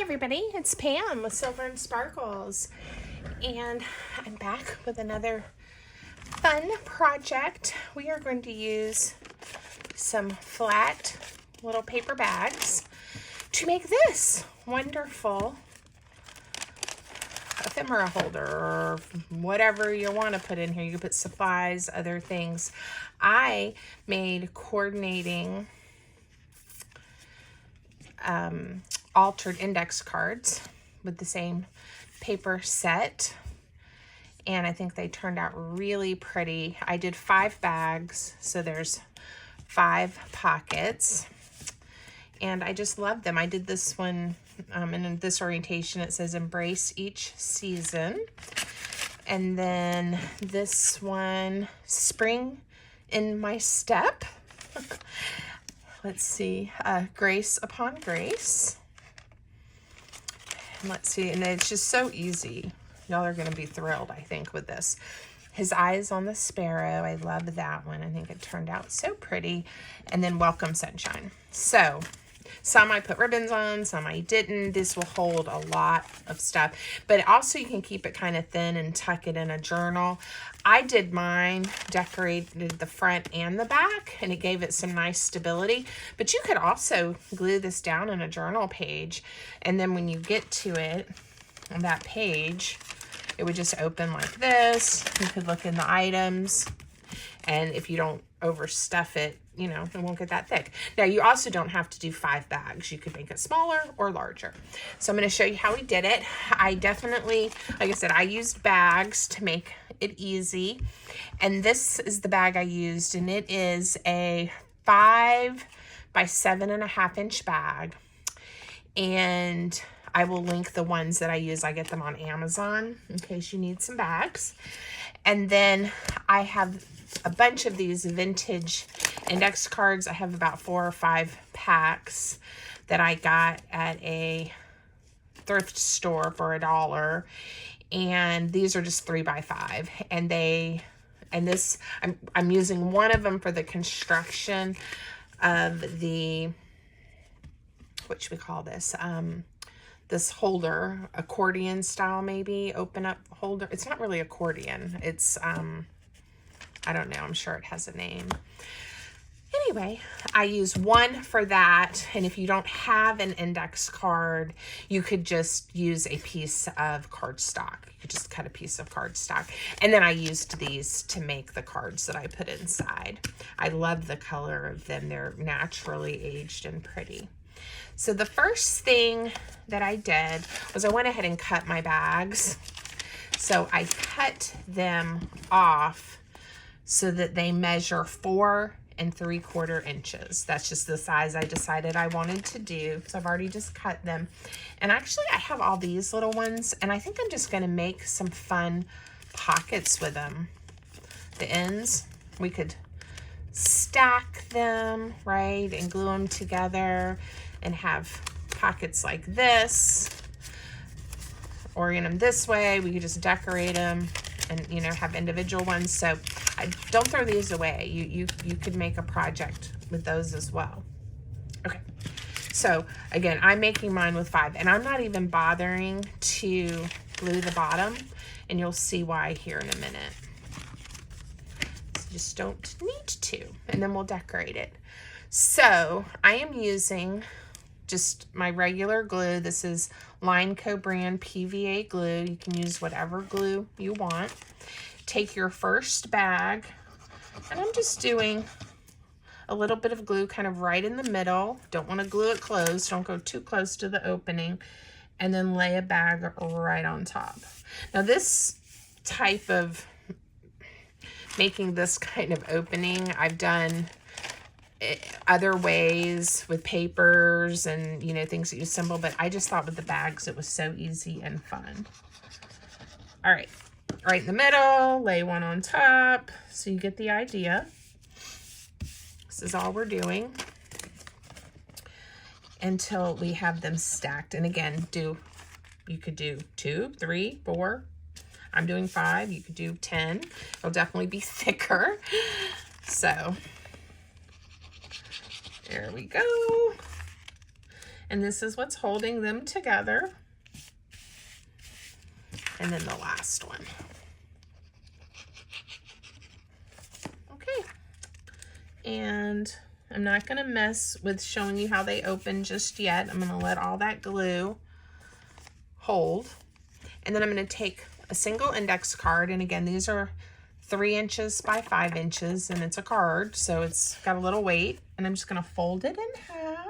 everybody, it's Pam with Silver and Sparkles, and I'm back with another fun project. We are going to use some flat little paper bags to make this wonderful ephemera holder, or whatever you want to put in here. You can put supplies, other things. I made coordinating altered index cards with the same paper set, and I think they turned out really pretty. I did 5 bags, so there's 5 pockets, and I just love them. I did this one in this orientation. It says embrace each season, and then this one, spring in my step. Let's see, grace upon grace. And let's see, and it's just so easy. Y'all are gonna be thrilled, I think, with this. His eyes on the sparrow, I love that one. I think it turned out so pretty. And then welcome sunshine. So some I put ribbons on, some I didn't. This will hold a lot of stuff, but also you can keep it kind of thin and tuck it in a journal. I did mine, decorated the front and the back, and it gave it some nice stability. But you could also glue this down in a journal page, and then when you get to it on that page, it would just open like this. You could look in the items, and if you don't overstuff it, you know, it won't get that thick. Now, you also don't have to do 5 bags. You could make it smaller or larger. So I'm going to show you how we did it. I definitely, like I said, I used bags to make it easy. And this is the bag I used, and it is a 5 by 7.5 inch bag. And I will link the ones that I use. I get them on Amazon in case you need some bags. And then I have a bunch of these vintage index cards. I have about 4 or 5 packs that I got at a thrift store for $1. And these are just 3 by 5. And this, I'm using one of them for the construction of the, what should we call this? This holder, accordion style, maybe open up holder. It's not really accordion. It's, I don't know. I'm sure it has a name. Anyway, I use one for that. And if you don't have an index card, you could just use a piece of cardstock. You could just cut a piece of cardstock. And then I used these to make the cards that I put inside. I love the color of them. They're naturally aged and pretty. So the first thing that I did was I went ahead and cut my bags. So I cut them off so that they measure 4 3/4 inches. That's just the size I decided I wanted to do. So I've already just cut them. And actually I have all these little ones, and I think I'm just going to make some fun pockets with them. The ends, we could stack them, right, and glue them together and have pockets like this. Orient them this way. We could just decorate them and, you know, have individual ones. So don't throw these away. You could make a project with those as well. Okay, so again, I'm making mine with 5, and I'm not even bothering to glue the bottom, and you'll see why here in a minute. So just don't need to, and then we'll decorate it. So I am using just my regular glue. This is Line Co brand PVA glue. You can use whatever glue you want. Take your first bag, and I'm just doing a little bit of glue kind of right in the middle. Don't want to glue it closed. Don't go too close to the opening. And then lay a bag right on top. Now this type of making this kind of opening, I've done other ways with papers and, you know, things that you assemble, but I just thought with the bags it was so easy and fun. All right, right in the middle, lay one on top, so you get the idea. This is all we're doing until we have them stacked. And again, you could do 2, 3, 4. I'm doing 5. You could do 10. It'll definitely be thicker. So there we go. And this is what's holding them together. And then the last one. Okay. And I'm not going to mess with showing you how they open just yet. I'm going to let all that glue hold. And then I'm going to take a single index card. And again, these are 3 inches by 5 inches, and it's a card, so it's got a little weight. And I'm just going to fold it in half.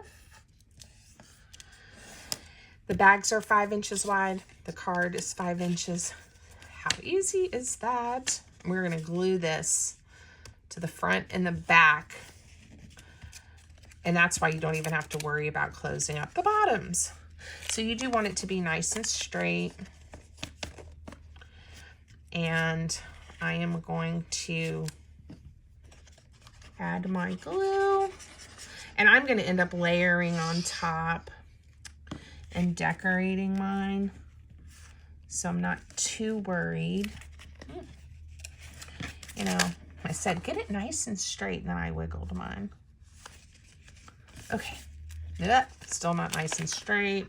The bags are 5 inches wide. The card is 5 inches. How easy is that? We're going to glue this to the front and the back. And that's why you don't even have to worry about closing up the bottoms. So you do want it to be nice and straight. And I am going to add my glue. And I'm going to end up layering on top and decorating mine. So I'm not too worried. You know, I said, get it nice and straight, and then I wiggled mine. Okay. Yeah, still not nice and straight.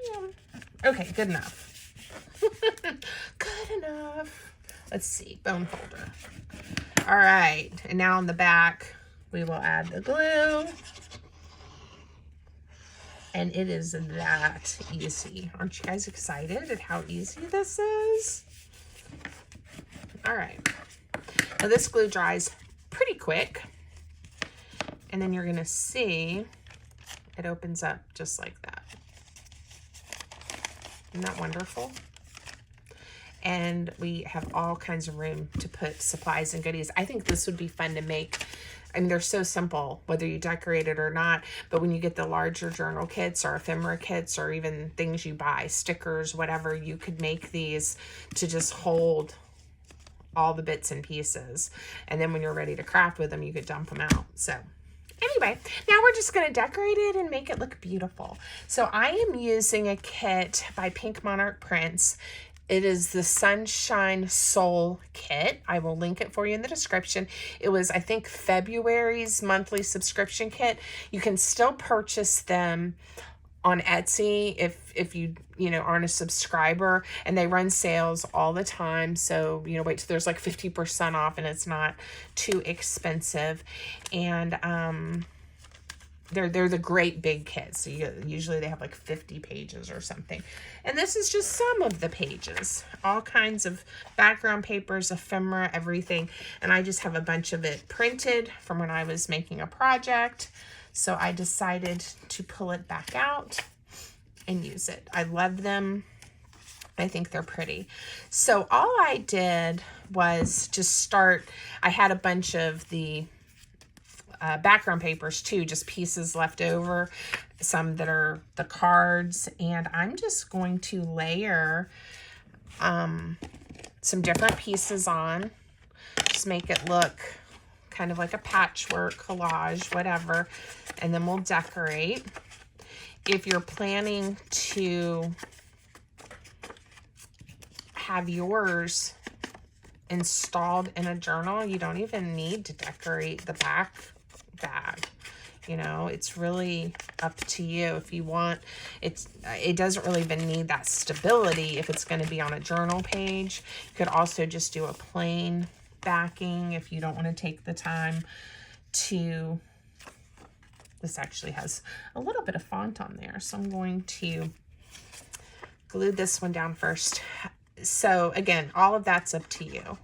Yeah. Okay, good enough. Good enough. Let's see, bone folder. All right, and now on the back, we will add the glue. And it is that easy. Aren't you guys excited at how easy this is? All right. Now this glue dries pretty quick. And then you're gonna see it opens up just like that. Isn't that wonderful? And we have all kinds of room to put supplies and goodies. I think this would be fun to make. I mean, they're so simple, whether you decorate it or not. But when you get the larger journal kits or ephemera kits or even things you buy, stickers, whatever, you could make these to just hold all the bits and pieces. And then when you're ready to craft with them, you could dump them out. So anyway, now we're just going to decorate it and make it look beautiful. So I am using a kit by Pink Monarch Prints. It is the Sunshine Soul Kit. I will link it for you in the description. It was, I think, February's monthly subscription kit. You can still purchase them on Etsy if you aren't a subscriber, and they run sales all the time. So, wait till there's like 50% off and it's not too expensive. And they're the great big kits. So usually they have like 50 pages or something. And this is just some of the pages. All kinds of background papers, ephemera, everything. And I just have a bunch of it printed from when I was making a project. So I decided to pull it back out and use it. I love them. I think they're pretty. So all I did was just start. I had a bunch of the background papers too, just pieces left over, some that are the cards, and I'm just going to layer some different pieces on, just make it look kind of like a patchwork, collage, whatever, and then we'll decorate. If you're planning to have yours installed in a journal, you don't even need to decorate the back bag. It's really up to you. If you want, it doesn't really even need that stability if it's going to be on a journal page. You could also just do a plain backing if you don't want to take the time to. This actually has a little bit of font on there, so I'm going to glue this one down first. So again, all of that's up to you.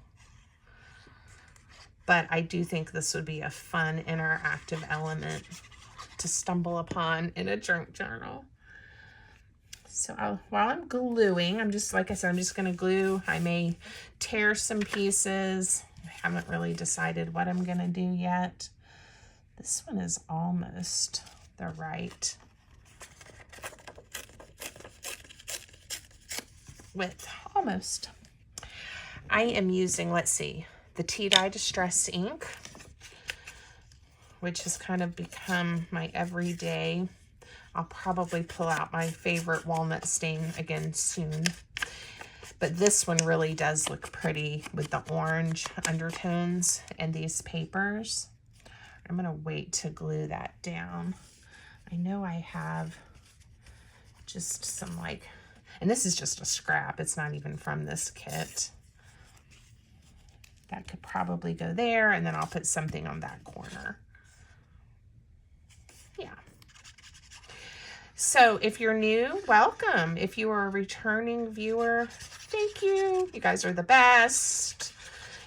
But I do think this would be a fun interactive element to stumble upon in a junk journal. So while I'm gluing, I'm just, like I said, I'm just going to glue. I may tear some pieces. I haven't really decided what I'm going to do yet. This one is almost the right width, almost. I am using, let's see, the Tea Dye Distress ink, which has kind of become my everyday. I'll probably pull out my favorite walnut stain again soon. But this one really does look pretty with the orange undertones and these papers. I'm going to wait to glue that down. I know I have just some like, and this is just a scrap. It's not even from this kit. That could probably go there, and then I'll put something on that corner. Yeah. So if you're new, welcome. If you are a returning viewer, thank you. You guys are the best.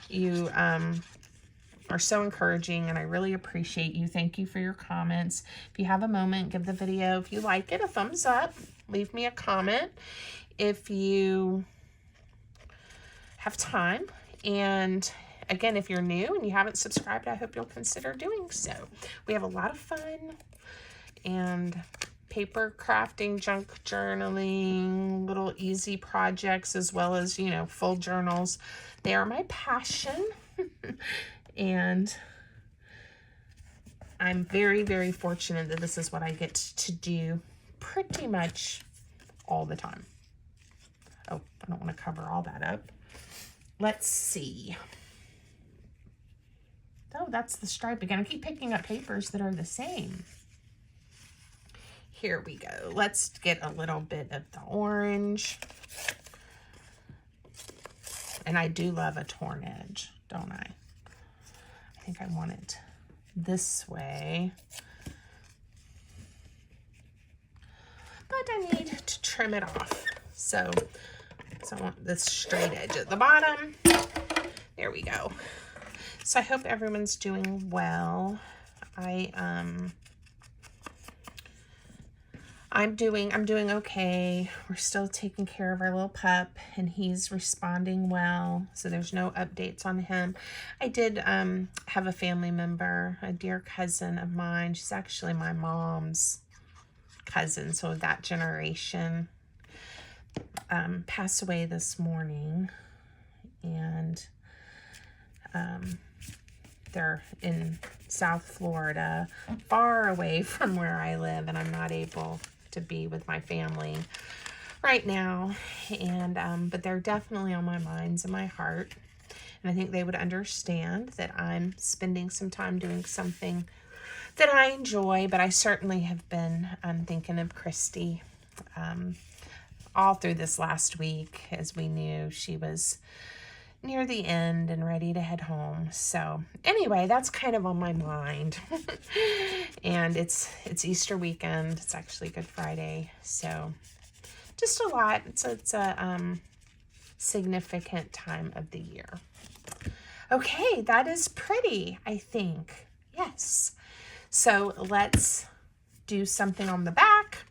You are so encouraging, and I really appreciate you. Thank you for your comments. If you have a moment, give the video, if you like it, a thumbs up. Leave me a comment if you have time. And again, if you're new and you haven't subscribed, I hope you'll consider doing so. We have a lot of fun and paper crafting, junk journaling, little easy projects, as well as, you know, full journals. They are my passion. And I'm very, very fortunate that this is what I get to do pretty much all the time. Oh, I don't want to cover all that up. Let's see. Oh, that's the stripe again. I keep picking up papers that are the same. Here we go. Let's get a little bit of the orange. And I do love a torn edge, don't I? I think I want it this way. But I need to trim it off. So I want this straight edge at the bottom. There we go. So I hope everyone's doing well. I'm doing okay. We're still taking care of our little pup, and he's responding well. So there's no updates on him. I did have a family member, a dear cousin of mine. She's actually my mom's cousin, so that generation, passed away this morning, and they're in South Florida, far away from where I live, and I'm not able to be with my family right now. And but they're definitely on my minds and my heart, and I think they would understand that I'm spending some time doing something that I enjoy. But I certainly have been thinking of Christy all through this last week, as we knew she was near the end and ready to head home. So anyway, that's kind of on my mind. And it's Easter weekend. It's actually Good Friday. So just a lot. It's a significant time of the year. Okay, that is pretty, I think. Yes. So let's do something on the back.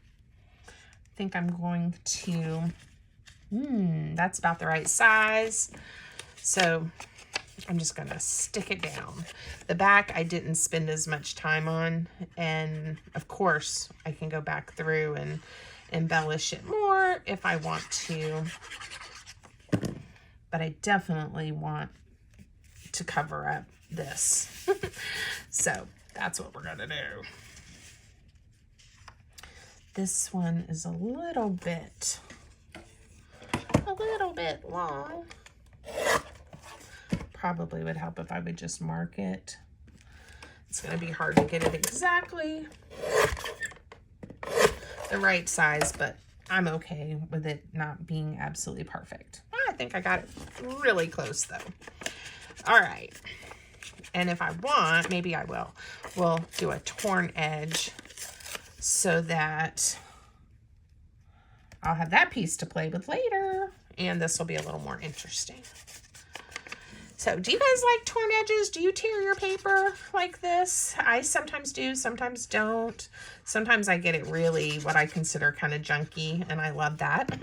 I think I'm going to, that's about the right size. So I'm just going to stick it down. The back I didn't spend as much time on, and of course I can go back through and embellish it more if I want to, but I definitely want to cover up this. So that's what we're going to do. This one is a little bit long. Probably would help if I would just mark it. It's going to be hard to get it exactly the right size, but I'm okay with it not being absolutely perfect. I think I got it really close though. All right. And if I want, maybe I will. We'll do a torn edge so that I'll have that piece to play with later. And this will be a little more interesting. So do you guys like torn edges? Do you tear your paper like this? I sometimes do, sometimes don't. Sometimes I get it really what I consider kind of junky, and I love that.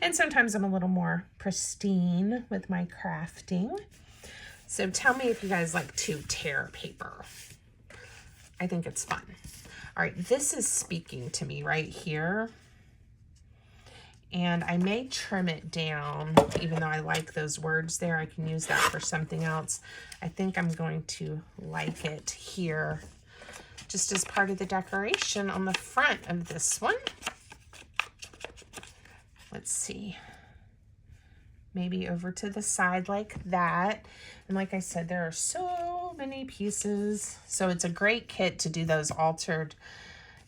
And sometimes I'm a little more pristine with my crafting. So tell me if you guys like to tear paper. I think it's fun. All right, this is speaking to me right here. And I may trim it down, even though I like those words there. I can use that for something else. I think I'm going to like it here, just as part of the decoration on the front of this one. Let's see. Maybe over to the side like that. And like I said, there are so many pieces. So it's a great kit to do those altered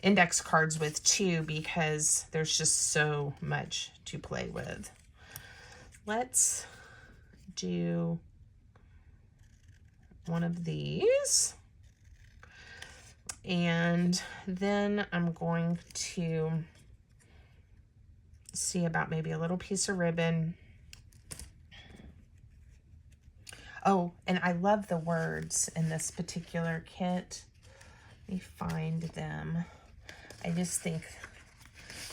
index cards with too, because there's just so much to play with. Let's do one of these. And then I'm going to see about maybe a little piece of ribbon. Oh, and I love the words in this particular kit. Let me find them. I just think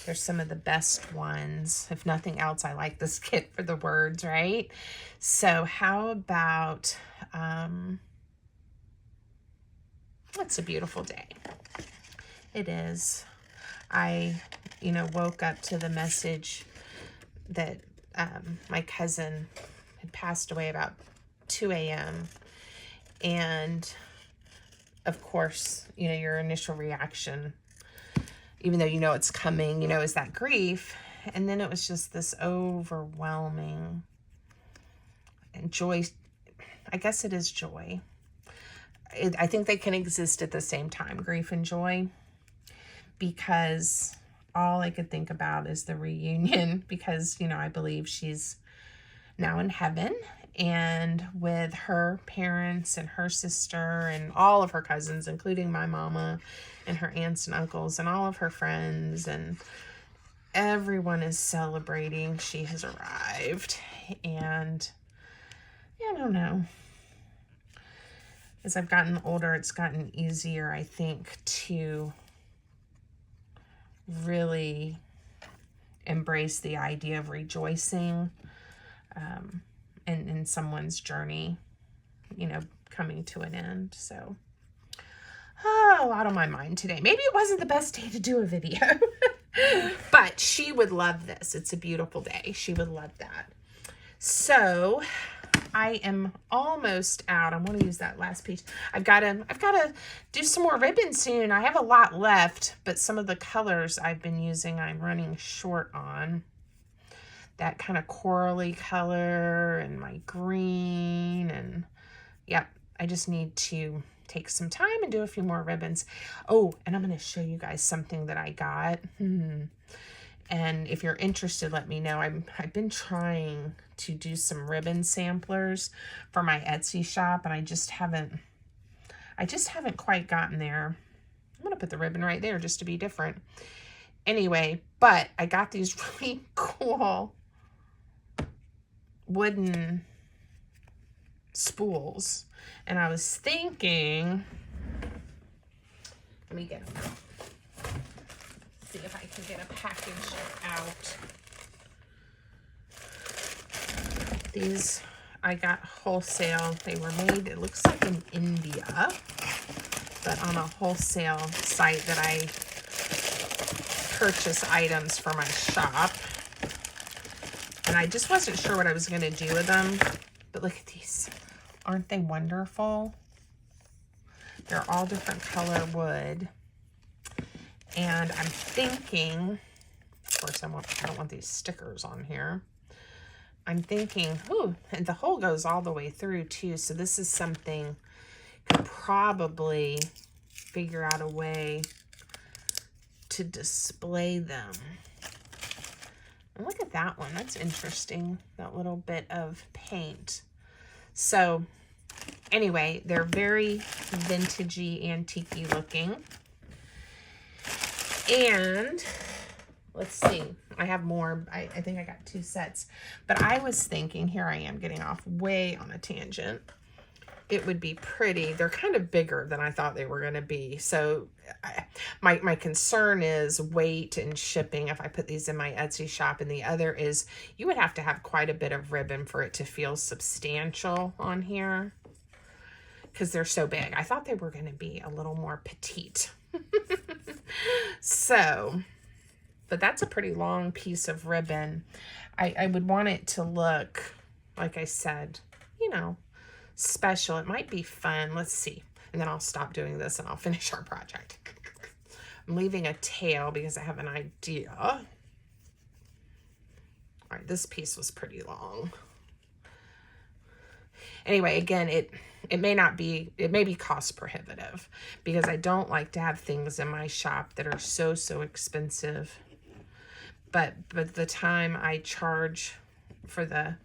they're some of the best ones. If nothing else, I like this kit for the words, right? So how about, it's a beautiful day. It is. I, woke up to the message that my cousin had passed away about 2 a.m. And of course, your initial reaction, even though it's coming, is that grief. And then it was just this overwhelming and joy. I guess it is joy. I think they can exist at the same time, grief and joy, because all I could think about is the reunion, because, I believe she's now in heaven and with her parents and her sister and all of her cousins, including my mama and her aunts and uncles and all of her friends, and everyone is celebrating she has arrived. And I don't know, as I've gotten older, it's gotten easier, I think, to really embrace the idea of rejoicing in someone's journey, coming to an end. So, a lot on my mind today. Maybe it wasn't the best day to do a video, but she would love this. It's a beautiful day. She would love that. So I am almost out. I want to use that last piece. I've got to do some more ribbon soon. I have a lot left, but some of the colors I've been using, I'm running short on. That kind of corally color and my green, and yep, I just need to take some time and do a few more ribbons. Oh, and I'm going to show you guys something that I got. And if you're interested, let me know. I've been trying to do some ribbon samplers for my Etsy shop, and I just haven't quite gotten there. I'm going to put the ribbon right there just to be different. Anyway, but I got these really cool wooden spools, and I was thinking, let me get them out. See if I can get a package out. These I got wholesale. They were made, it looks like in India, but on a wholesale site that I purchase items for my shop. And I just wasn't sure what I was going to do with them. But look at these. Aren't they wonderful? They're all different color wood. And I'm thinking, of course, I don't want these stickers on here. I'm thinking, ooh, and the hole goes all the way through too. So this is something, could probably figure out a way to display them. And look at that one. That's interesting. That little bit of paint. So anyway, they're very vintagey, antique-y looking. And let's see. I have more. I think I got 2 sets. But I was thinking, here I am getting off way on a tangent. It would be pretty. They're kind of bigger than I thought they were going to be. So my concern is weight and shipping if I put these in my Etsy shop. And the other is you would have to have quite a bit of ribbon for it to feel substantial on here, because they're so big. I thought they were going to be a little more petite. So, but that's a pretty long piece of ribbon. I would want it to look, like I said, special. It might be fun. Let's see. And then I'll stop doing this and I'll finish our project. I'm leaving a tail because I have an idea. All right, this piece was pretty long. Anyway, again, it may be cost prohibitive because I don't like to have things in my shop that are so expensive. But the time I charge for the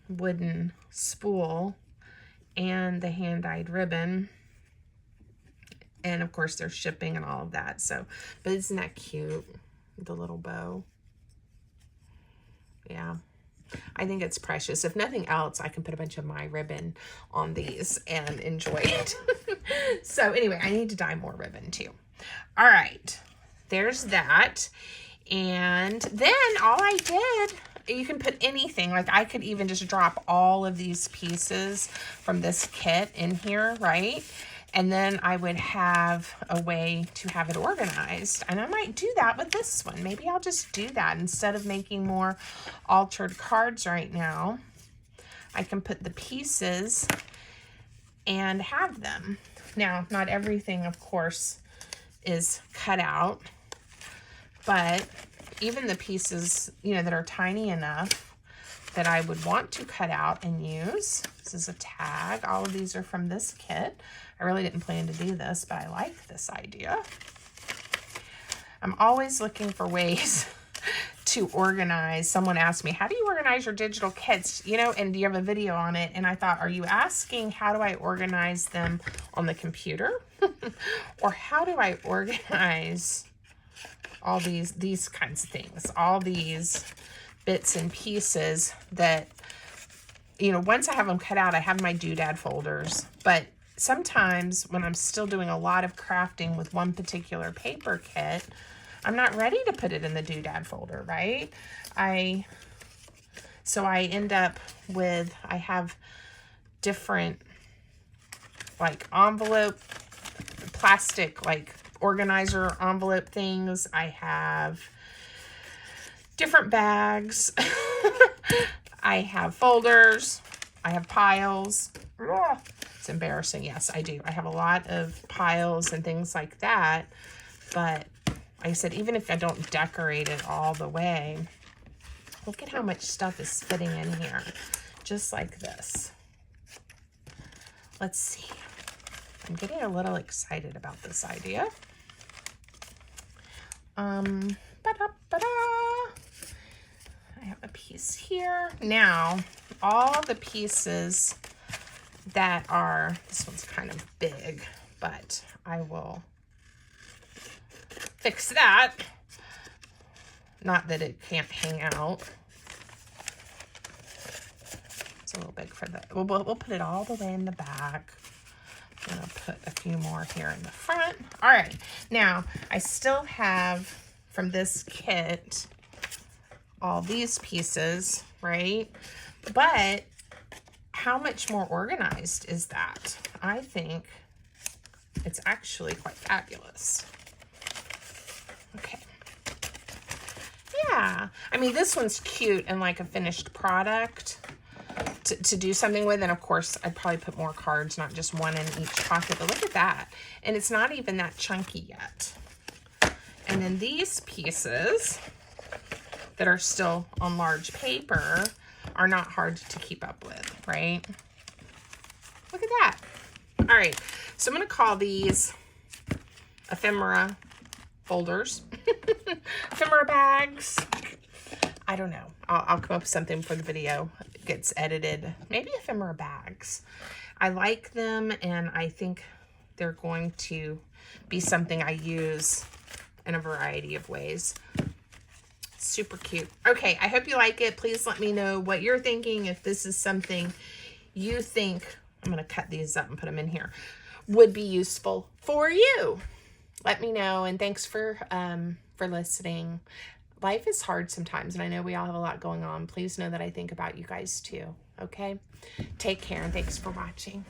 wooden spool and the hand-dyed ribbon, and of course there's shipping and all of that. So, but isn't that cute? The little bow. Yeah. I think it's precious. If nothing else, I can put a bunch of my ribbon on these and enjoy it. So anyway, I need to dye more ribbon too. All right, there's that. And then all I did, you can put anything, like I could even just drop all of these pieces from this kit in here, right? And then I would have a way to have it organized. And I might do that with this one. Maybe I'll just do that instead of making more altered cards right now. I can put the pieces and have them. Now, not everything, of course, is cut out, but even the pieces, you know, that are tiny enough that I would want to cut out and use. This is a tag. All of these are from this kit. I really didn't plan to do this, but I like this idea. I'm always looking for ways to organize. Someone asked me, how do you organize your digital kits? You know, and do you have a video on it? And I thought, are you asking how do I organize them on the computer? Or how do I organize all these kinds of things, all these bits and pieces that, you know, once I have them cut out, I have my doodad folders. But sometimes when I'm still doing a lot of crafting with one particular paper kit, I'm not ready to put it in the doodad folder, right? So I end up with, I have different like envelope, plastic like organizer envelope things. I have different bags. I have folders. I have piles. It's embarrassing. Yes, I do. I have a lot of piles and things like that. But like I said, even if I don't decorate it all the way, look at how much stuff is fitting in here. Just like this. Let's see. I'm getting a little excited about this idea. I have a piece here. Now, all the pieces that are, this one's kind of big, but I will fix that. Not that it can't hang out. It's a little big for the, we'll put it all the way in the back. I'm gonna put a few more here in the front. All right, now I still have from this kit all these pieces, right? But how much more organized is that? I think it's actually quite fabulous. Okay. Yeah, I mean, this one's cute and like a finished product to do something with. And of course, I'd probably put more cards, not just one in each pocket, but look at that. And it's not even that chunky yet. And then these pieces that are still on large paper are not hard to keep up with, right? Look at that. All right, so I'm gonna call these ephemera folders, ephemera bags. I don't know. I'll come up with something before the video gets edited. Maybe ephemera bags. I like them, and I think they're going to be something I use in a variety of ways. Super cute. Okay, I hope you like it. Please let me know what you're thinking. If this is something you think, I'm going to cut these up and put them in here, would be useful for you. Let me know, and thanks for listening. Life is hard sometimes, and I know we all have a lot going on. Please know that I think about you guys too, okay? Take care, and thanks for watching.